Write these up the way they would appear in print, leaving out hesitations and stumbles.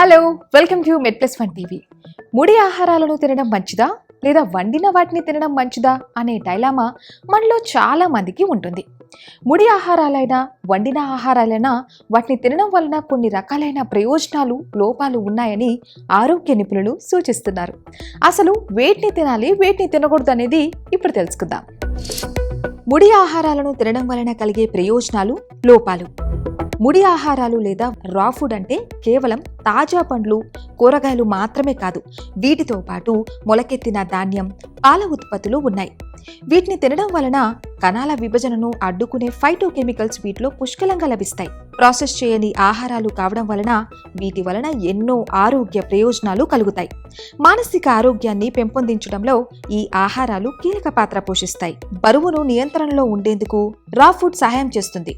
Hello, welcome to MedPlus Fun TV. ముడి ఆహారాలను తినడం మంచిదా లేదా వండిన వాటిని తినడం మంచిదా అనే డైలామా మనలో చాలా మందికి ఉంటుంది. ముడి ఆహారాలైనా వండిన ఆహారాలైనా వాటిని తినడం వలన కొన్ని రకాలైన ప్రయోజనాలు లోపాలు ఉన్నాయని ఆరోగ్య నిపుణులు సూచిస్తున్నారు. అసలు వేటిని తినాలి వేటిని తినకూడదు అనేది ఇప్పుడు తెలుసుకుందాం. ముడి ఆహారాలను తినడం వలన కలిగే ప్రయోజనాలు, లోపాలు. ముడి ఆహారాలు లేదా రా ఫుడ్ అంటే కేవలం తాజా పండ్లు, కూరగాయలు మాత్రమే కాదు, వీటితో పాటు మొలకెత్తిన ధాన్యం, పాల ఉత్పత్తులు ఉన్నాయి. వీటిని తినడం వలన కణాల విభజనను అడ్డుకునే ఫైటోకెమికల్స్ వీటిలో పుష్కలంగా లభిస్తాయి. ప్రాసెస్ చేయని ఆహారాలు కావడం వలన వీటి వలన ఎన్నో ఆరోగ్య ప్రయోజనాలు కలుగుతాయి. మానసిక ఆరోగ్యాన్ని పెంపొందించడంలో ఈ ఆహారాలు కీలక పాత్ర పోషిస్తాయి. బరువును నియంత్రణలో ఉండేందుకు రా ఫుడ్ సహాయం చేస్తుంది.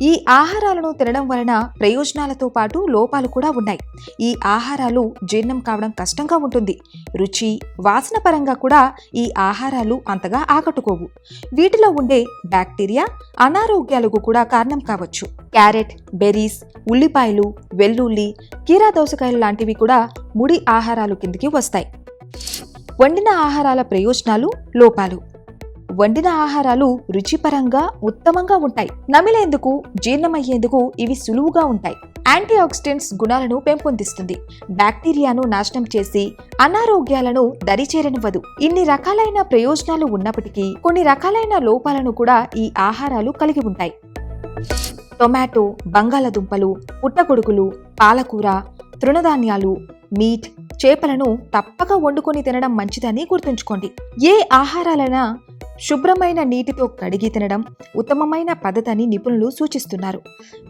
ఈ ఆహారాలను తినడం వలన ప్రయోజనాలతో పాటు లోపాలు కూడా ఉన్నాయి. ఈ ఆహారాలు జీర్ణం కావడం కష్టంగా ఉంటుంది. రుచి, వాసన పరంగా కూడా ఈ ఆహారాలు అంతగా ఆకట్టుకోవు. వీటిలో ఉండే బ్యాక్టీరియా అనారోగ్యాలకు కూడా కారణం కావచ్చు. క్యారెట్, బెర్రీస్, ఉల్లిపాయలు, వెల్లుల్లి, కీరా దోసకాయలు లాంటివి కూడా ముడి ఆహారాలు కిందికి వస్తాయి. వండిన ఆహారాల ప్రయోజనాలు, లోపాలు. వండిన ఆహారాలు రుచిపరంగా ఉత్తమంగా ఉంటాయి. నమిలేందుకు, జీర్ణమయ్యేందుకు ఇవి సులువుగా ఉంటాయి. యాంటీ ఆక్సిడెంట్స్ గుణాలను పెంపొందిస్తుంది. బ్యాక్టీరియాను నాశనం చేసి అనారోగ్యాలను దరిచేరనివ్వదు. ఇన్ని రకాలైన ప్రయోజనాలు ఉన్నప్పటికీ కొన్ని రకాలైన లోపాలను కూడా ఈ ఆహారాలు కలిగి ఉంటాయి. టొమాటో, బంగాళదుంపలు, పుట్టగొడుగులు, పాలకూర, తృణధాన్యాలు, మీట్, చేపలను తప్పక వండుకొని తినడం మంచిదని గుర్తుంచుకోండి. ఏ ఆహారాలైనా శుభ్రమైన నీటితో కడిగి తినడం ఉత్తమమైన పద్ధతిని నిపుణులు సూచిస్తున్నారు.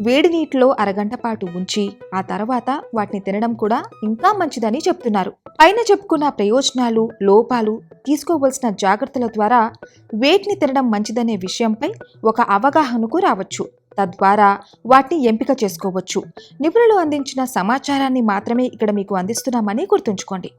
వేడి నీటిలో అరగంట పాటు ఉంచి ఆ తర్వాత వాటిని తినడం కూడా ఇంకా మంచిదని చెప్తున్నారు. పైన చెప్పుకున్న ప్రయోజనాలు, లోపాలు, తీసుకోవలసిన జాగ్రత్తల ద్వారా వేటిని తినడం మంచిదనే విషయంపై ఒక అవగాహనకు రావచ్చు. తద్వారా వాటిని ఎంపిక చేసుకోవచ్చు. నిపుణులు అందించిన సమాచారాన్ని మాత్రమే ఇక్కడ మీకు అందిస్తున్నామని గుర్తుంచుకోండి.